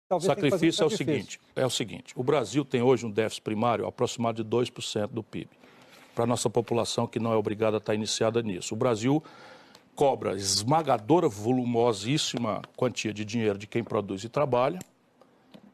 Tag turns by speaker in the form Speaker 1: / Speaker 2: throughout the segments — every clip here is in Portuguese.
Speaker 1: O sacrifício é o seguinte, o Brasil tem hoje um déficit primário aproximado de 2% do PIB, para a nossa população que não é obrigada a estar iniciada nisso. O Brasil cobra esmagadora, volumosíssima quantia de dinheiro de quem produz e trabalha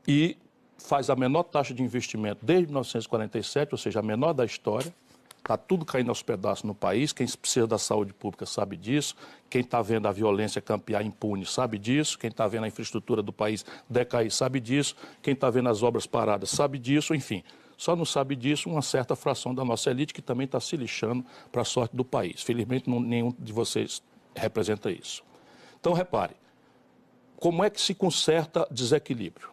Speaker 1: e faz a menor taxa de investimento desde 1947, ou seja, a menor da história. Está tudo caindo aos pedaços no país. Quem precisa da saúde pública sabe disso. Quem está vendo a violência campear impune sabe disso. Quem está vendo a infraestrutura do país decair sabe disso. Quem está vendo as obras paradas sabe disso. Enfim, só não sabe disso uma certa fração da nossa elite que também está se lixando para a sorte do país. Felizmente, nenhum de vocês representa isso. Então, repare, como é que se conserta desequilíbrio?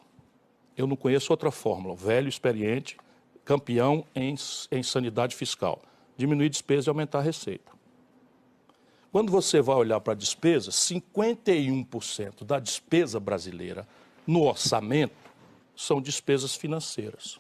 Speaker 1: Eu não conheço outra fórmula. Velho, experiente, campeão em sanidade fiscal. Diminuir despesa e aumentar a receita. Quando você vai olhar para a despesa, 51% da despesa brasileira no orçamento são despesas financeiras.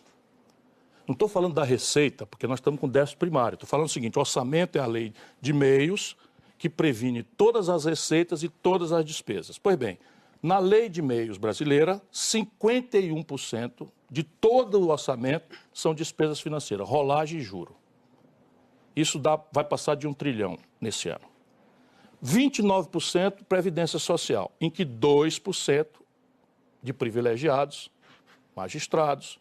Speaker 1: Não estou falando da receita, porque nós estamos com déficit primário. Estou falando o seguinte, o orçamento é a lei de meios que previne todas as receitas e todas as despesas. Pois bem, na lei de meios brasileira, 51% de todo o orçamento são despesas financeiras, rolagem e juro. Isso vai passar de 1 trilhão nesse ano. 29% Previdência Social, em que 2% de privilegiados, magistrados,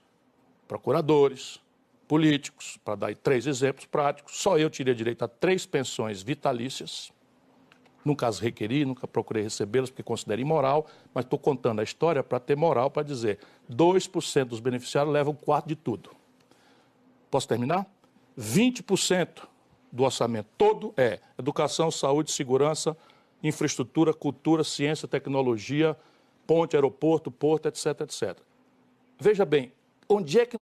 Speaker 1: procuradores, políticos, para dar 3 exemplos práticos, só eu teria direito a 3 pensões vitalícias. Nunca as requeri, nunca procurei recebê-las porque considero imoral, mas estou contando a história para ter moral para dizer 2% dos beneficiários levam 1/4 de tudo. Posso terminar? 20% do orçamento todo é educação, saúde, segurança, infraestrutura, cultura, ciência, tecnologia, ponte, aeroporto, porto, etc, etc. Veja bem, onde é que...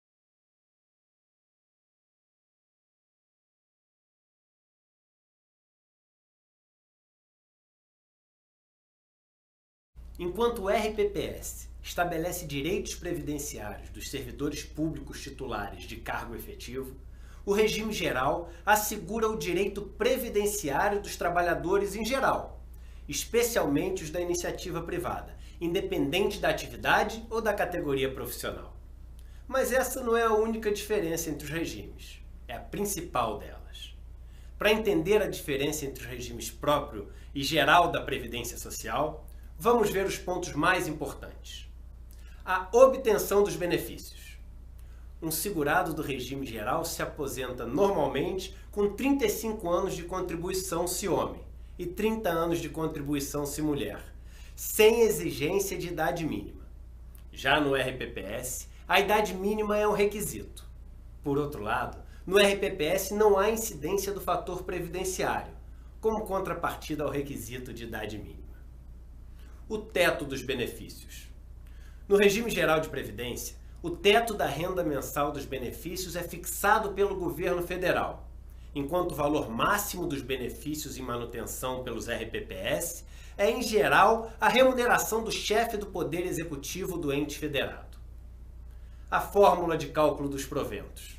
Speaker 2: Enquanto o RPPS estabelece direitos previdenciários dos servidores públicos titulares de cargo efetivo, o regime geral assegura o direito previdenciário dos trabalhadores em geral, especialmente os da iniciativa privada, independente da atividade ou da categoria profissional. Mas essa não é a única diferença entre os regimes, é a principal delas. Para entender a diferença entre os regimes próprio e geral da Previdência Social, vamos ver os pontos mais importantes. A obtenção dos benefícios. Um segurado do regime geral se aposenta normalmente com 35 anos de contribuição se homem e 30 anos de contribuição se mulher, sem exigência de idade mínima. Já no RPPS, a idade mínima é um requisito. Por outro lado, no RPPS não há incidência do fator previdenciário, como contrapartida ao requisito de idade mínima. O teto dos benefícios. No regime geral de previdência, o teto da renda mensal dos benefícios é fixado pelo governo federal, enquanto o valor máximo dos benefícios em manutenção pelos RPPS é, em geral, a remuneração do chefe do Poder Executivo do ente federado. A fórmula de cálculo dos proventos.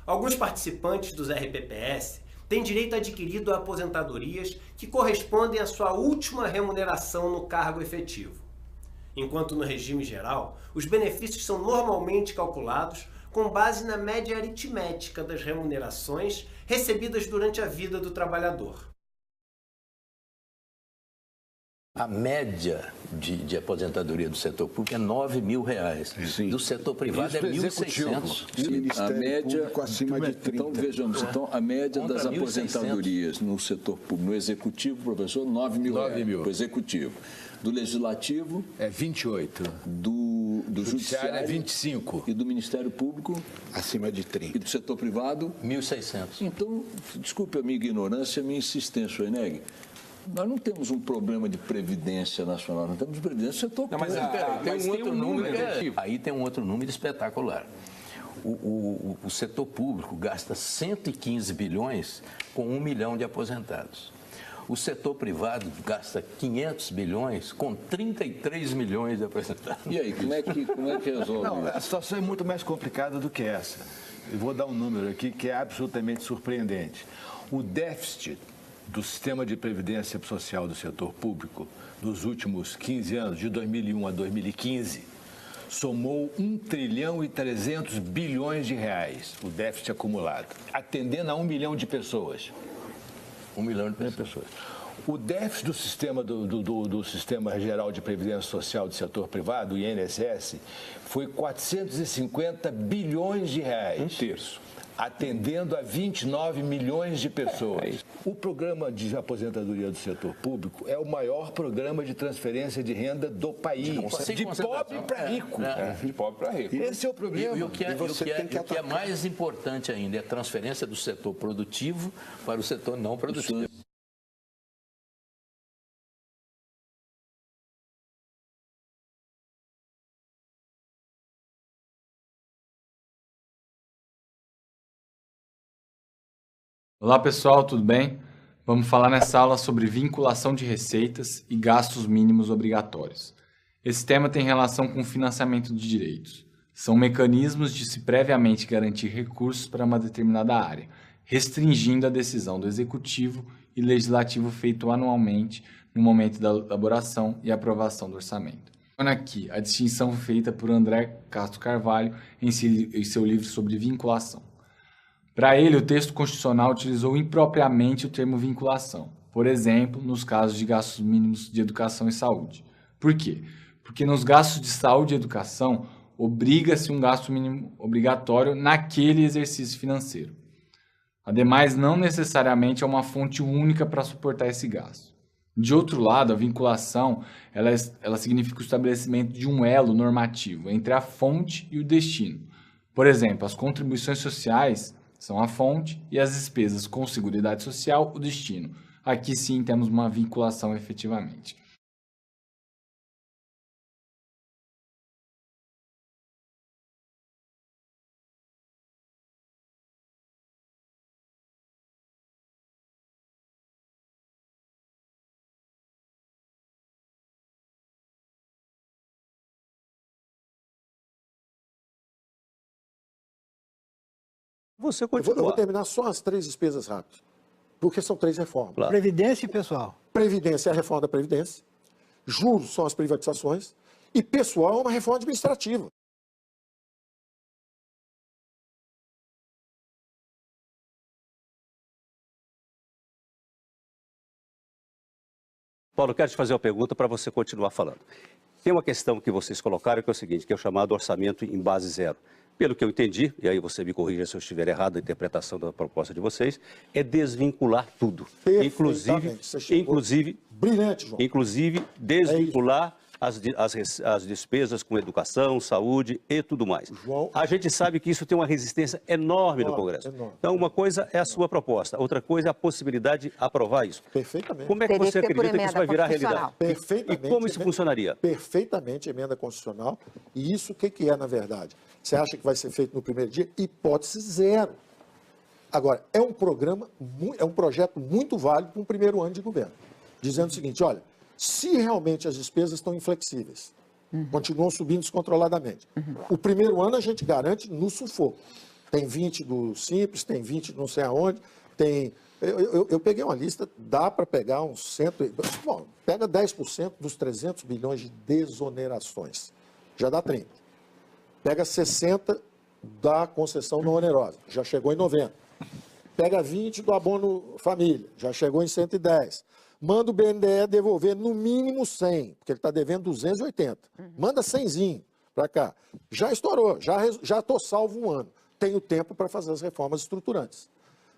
Speaker 2: Alguns participantes dos RPPS têm direito adquirido a aposentadorias que correspondem à sua última remuneração no cargo efetivo, enquanto no regime geral, os benefícios são normalmente calculados com base na média aritmética das remunerações recebidas durante a vida do trabalhador.
Speaker 3: A média de aposentadoria do setor público é R$ 9.000.
Speaker 4: Sim.
Speaker 3: Do setor privado é 1.600.
Speaker 4: A média
Speaker 5: acima de 30.
Speaker 4: Então, vejamos, a média
Speaker 3: Contra
Speaker 4: das aposentadorias no setor público, no executivo, professor, R$ 9.000. Para o executivo. Do legislativo...
Speaker 5: É 28.
Speaker 4: Do judiciário
Speaker 5: é 25.
Speaker 4: E do Ministério Público...
Speaker 5: Acima de 30.
Speaker 4: E do setor privado...
Speaker 3: 1.600.
Speaker 4: Então, desculpe a minha ignorância, a minha insistência, Eneg. Nós não temos um problema de previdência nacional, nós temos previdência do setor público.
Speaker 3: Aí tem um outro número espetacular. O setor público gasta 115 bilhões com 1 milhão de aposentados. O setor privado gasta 500 bilhões com 33 milhões de aposentados.
Speaker 4: E aí, como é que resolve
Speaker 5: Não,
Speaker 4: isso?
Speaker 5: a situação é muito mais complicada do que essa. Eu vou dar um número aqui que é absolutamente surpreendente. O déficit do sistema de previdência social do setor público nos últimos 15 anos, de 2001 a 2015, somou 1 trilhão e 300 bilhões de reais, o déficit acumulado, atendendo a 1 milhão de pessoas.
Speaker 3: 1 milhão de pessoas.
Speaker 5: O déficit do sistema, do Sistema Geral de Previdência Social do setor privado, o INSS, foi 450 bilhões de reais. 1/3. Atendendo a 29 milhões de pessoas. O programa de aposentadoria do setor público é o maior programa de transferência de renda do país. De pobre para rico.
Speaker 4: De pobre para rico.
Speaker 5: Esse é o problema.
Speaker 3: E o que é mais importante ainda é a transferência do setor produtivo para o setor não produtivo.
Speaker 6: Olá pessoal, tudo bem? Vamos falar nessa aula sobre vinculação de receitas e gastos mínimos obrigatórios. Esse tema tem relação com o financiamento de direitos. São mecanismos de se previamente garantir recursos para uma determinada área, restringindo a decisão do Executivo e Legislativo feito anualmente no momento da elaboração e aprovação do orçamento. Aqui a distinção feita por André Castro Carvalho em seu livro sobre vinculação. Para ele, o texto constitucional utilizou impropriamente o termo vinculação, por exemplo, nos casos de gastos mínimos de educação e saúde. Por quê? Porque nos gastos de saúde e educação, obriga-se um gasto mínimo obrigatório naquele exercício financeiro. Ademais, não necessariamente é uma fonte única para suportar esse gasto. De outro lado, a vinculação ela significa o estabelecimento de um elo normativo entre a fonte e o destino. Por exemplo, as contribuições sociais são a fonte e as despesas com Seguridade Social, o destino. Aqui sim temos uma vinculação efetivamente.
Speaker 2: Você continua.
Speaker 7: Eu vou terminar só as 3 despesas rápidas, porque são 3 reformas.
Speaker 2: Claro.
Speaker 8: Previdência, pessoal.
Speaker 7: Previdência é a reforma da Previdência, juros são as privatizações e pessoal é uma reforma administrativa.
Speaker 2: Paulo, quero te fazer uma pergunta para você continuar falando. Tem uma questão que vocês colocaram que é o seguinte, que é o chamado orçamento em base zero. Pelo que eu entendi, e aí você me corrija se eu estiver errado na interpretação da proposta de vocês, é desvincular tudo. Inclusive,
Speaker 7: brilhante, João.
Speaker 2: Inclusive desvincular as despesas com educação, saúde e tudo mais.
Speaker 7: João,
Speaker 2: a gente sabe que isso tem uma resistência enorme no Congresso.
Speaker 7: Enorme.
Speaker 2: Então, uma coisa é a sua proposta, outra coisa é a possibilidade de aprovar isso.
Speaker 7: Perfeitamente.
Speaker 2: Como é que você acredita que isso vai virar realidade?
Speaker 7: Perfeitamente.
Speaker 2: E como isso funcionaria?
Speaker 7: Perfeitamente emenda constitucional. E isso o que é, na verdade? Você acha que vai ser feito no primeiro dia? Hipótese zero. Agora, é um projeto muito válido para um primeiro ano de governo. Dizendo o seguinte, olha, se realmente as despesas estão inflexíveis, continuam subindo descontroladamente, o primeiro ano a gente garante no sufoco. Tem 20 do Simples, tem 20 não sei aonde, tem... Eu peguei uma lista, dá para pegar uns 100... Bom, pega 10% dos 300 bilhões de desonerações, já dá 30. Pega 60 da concessão não onerosa, já chegou em 90. Pega 20 do abono família, já chegou em 110. Manda o BNDE devolver no mínimo 100, porque ele está devendo 280. Manda 100zinho para cá. Já estourou, já estou salvo um ano. Tenho tempo para fazer as reformas estruturantes.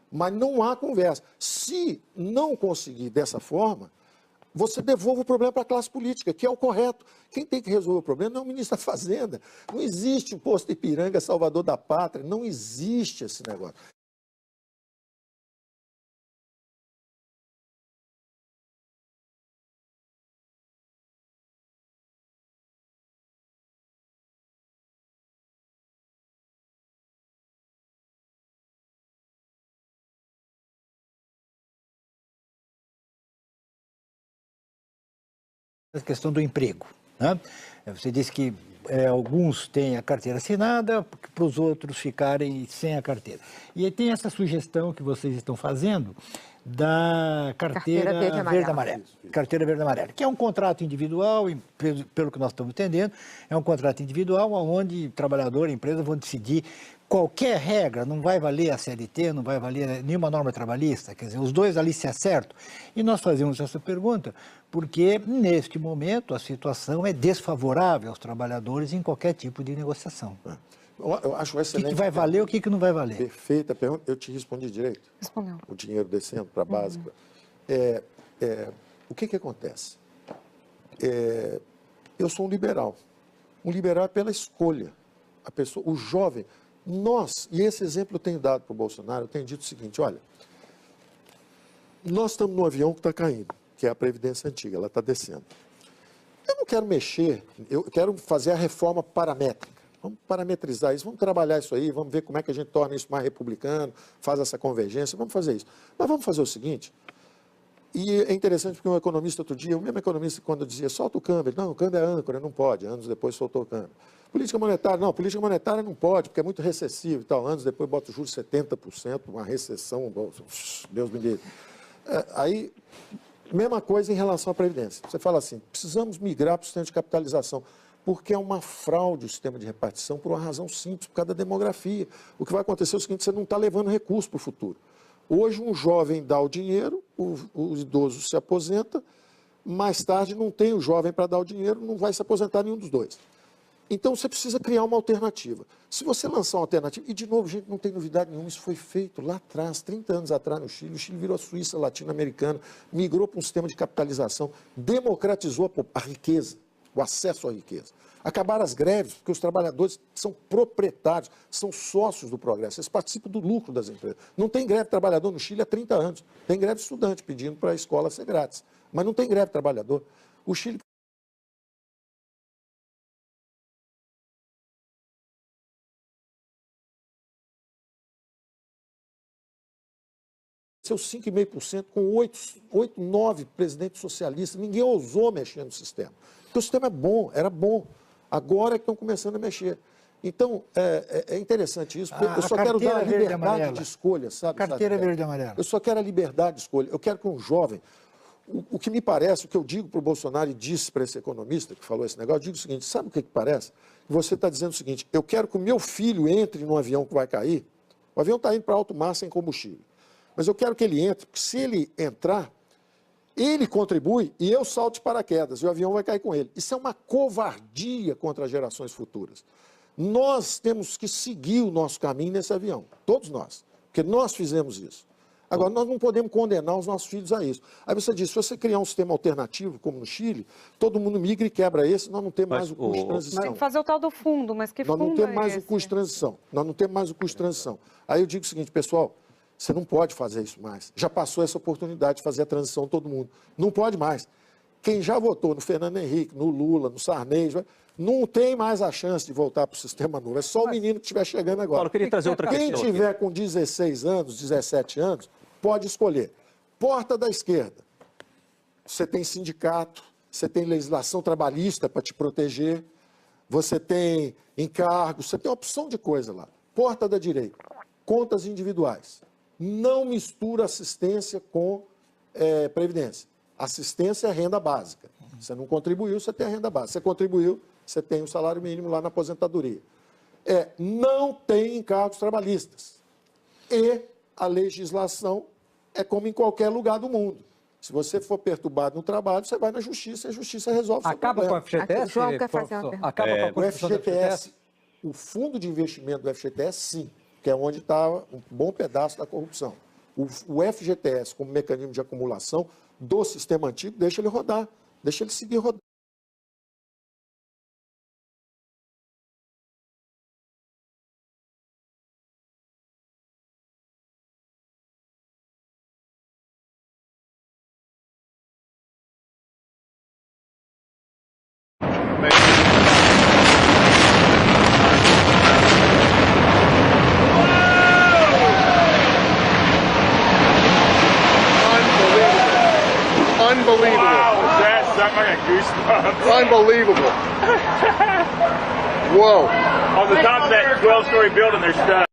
Speaker 7: Mas não há conversa. Se não conseguir dessa forma, você devolve o problema para a classe política, que é o correto. Quem tem que resolver o problema não é o ministro da Fazenda. Não existe o posto Ipiranga salvador da pátria. Não existe esse negócio.
Speaker 8: A questão do emprego, né? Você disse que alguns têm a carteira assinada, para os outros ficarem sem a carteira. E aí tem essa sugestão que vocês estão fazendo da carteira verde-amarela. Carteira verde-amarela, que é um contrato individual, e pelo que nós estamos entendendo, é um contrato individual onde trabalhador e empresa vão decidir qualquer regra, não vai valer a CLT, não vai valer nenhuma norma trabalhista, quer dizer, os dois ali se acertam. E nós fazemos essa pergunta porque, neste momento, a situação é desfavorável aos trabalhadores em qualquer tipo de negociação.
Speaker 7: Eu acho excelente.
Speaker 8: O que vai valer, o que não vai valer?
Speaker 7: Perfeita pergunta. Eu te respondi direito.
Speaker 9: Respondeu.
Speaker 7: O dinheiro descendo para a básica. O que acontece? Eu sou um liberal. Um liberal é pela escolha. A pessoa, o jovem, nós, e esse exemplo eu tenho dado para o Bolsonaro, eu tenho dito o seguinte, olha, nós estamos num avião que está caindo, que é a Previdência Antiga, ela está descendo. Eu não quero mexer, eu quero fazer a reforma paramétrica. Vamos parametrizar isso, vamos trabalhar isso aí, vamos ver como é que a gente torna isso mais republicano, faz essa convergência, vamos fazer isso. Mas vamos fazer o seguinte, e é interessante porque um economista outro dia, o mesmo economista quando dizia, solta o câmbio, não, o câmbio é âncora, não pode, anos depois soltou o câmbio. Política monetária, não, política monetária não pode, porque é muito recessivo e tal, anos depois bota o juros 70%, uma recessão, Deus me livre. Aí, mesma coisa em relação à Previdência. Você fala assim, precisamos migrar para o sistema de capitalização, porque é uma fraude o sistema de repartição por uma razão simples, por causa da demografia. O que vai acontecer é o seguinte, você não está levando recurso para o futuro. Hoje um jovem dá o dinheiro, o idoso se aposenta, mais tarde não tem o jovem para dar o dinheiro, não vai se aposentar nenhum dos dois. Então você precisa criar uma alternativa. Se você lançar uma alternativa, e de novo, gente, não tem novidade nenhuma, isso foi feito lá atrás, 30 anos atrás no Chile, o Chile virou a Suíça latino-americana, migrou para um sistema de capitalização, democratizou a riqueza, o acesso à riqueza. Acabaram as greves, porque os trabalhadores são proprietários, são sócios do progresso, eles participam do lucro das empresas. Não tem greve de trabalhador no Chile há 30 anos, tem greve de estudante pedindo para a escola ser grátis, mas não tem greve de trabalhador. O Chile cresceu 5,5% com 8, 9 presidentes socialistas. Ninguém ousou mexer no sistema. Porque o sistema é bom, era bom. Agora é que estão começando a mexer. Então, é interessante isso, porque eu só quero dar a liberdade de escolha, sabe?
Speaker 8: Carteira verde e amarela.
Speaker 7: Eu só quero a liberdade de escolha. Eu quero que um jovem... O que me parece, o que eu digo para o Bolsonaro e disse para esse economista que falou esse negócio, eu digo o seguinte, sabe o que parece? Você está dizendo o seguinte, eu quero que o meu filho entre num avião que vai cair, o avião está indo para alto mar sem combustível. Mas eu quero que ele entre, porque se ele entrar, ele contribui e eu salto de paraquedas e o avião vai cair com ele. Isso é uma covardia contra as gerações futuras. Nós temos que seguir o nosso caminho nesse avião, todos nós, porque nós fizemos isso. Agora, nós não podemos condenar os nossos filhos a isso. Aí você diz, se você criar um sistema alternativo, como no Chile, todo mundo migra e quebra esse, nós não temos mais o custo de transição.
Speaker 9: Tem que fazer o tal do fundo, mas que fundo é esse?
Speaker 7: Nós não temos mais o custo de transição. Nós não temos mais o custo de transição. Aí eu digo o seguinte, pessoal, você não pode fazer isso mais. Já passou essa oportunidade de fazer a transição todo mundo. Não pode mais. Quem já votou no Fernando Henrique, no Lula, no Sarney, não tem mais a chance de voltar para o sistema novo. É só o menino que estiver chegando agora.
Speaker 10: Paulo, eu queria trazer outra questão.
Speaker 7: Quem tiver com 16 anos, 17 anos, pode escolher. Porta da esquerda. Você tem sindicato, você tem legislação trabalhista para te proteger, você tem encargos, você tem uma opção de coisa lá. Porta da direita. Contas individuais. Não mistura assistência com previdência. Assistência é renda básica. Você não contribuiu, você tem a renda básica. Você contribuiu, você tem o salário mínimo lá na aposentadoria. Não tem encargos trabalhistas. E a legislação é como em qualquer lugar do mundo. Se você for perturbado no trabalho, você vai na justiça e a justiça resolve o seu problema.
Speaker 9: Acaba com o FGTS? João quer fazer uma pergunta.
Speaker 7: Acaba com a FGTS. O fundo de investimento do FGTS, sim, que é onde está um bom pedaço da corrupção. O FGTS, como mecanismo de acumulação do sistema antigo, deixa ele rodar, deixa ele seguir rodando.
Speaker 11: Unbelievable. Wow, that's like a
Speaker 10: Goosebumps. Unbelievable. Whoa. On the top of that 12-story building, there's stuff.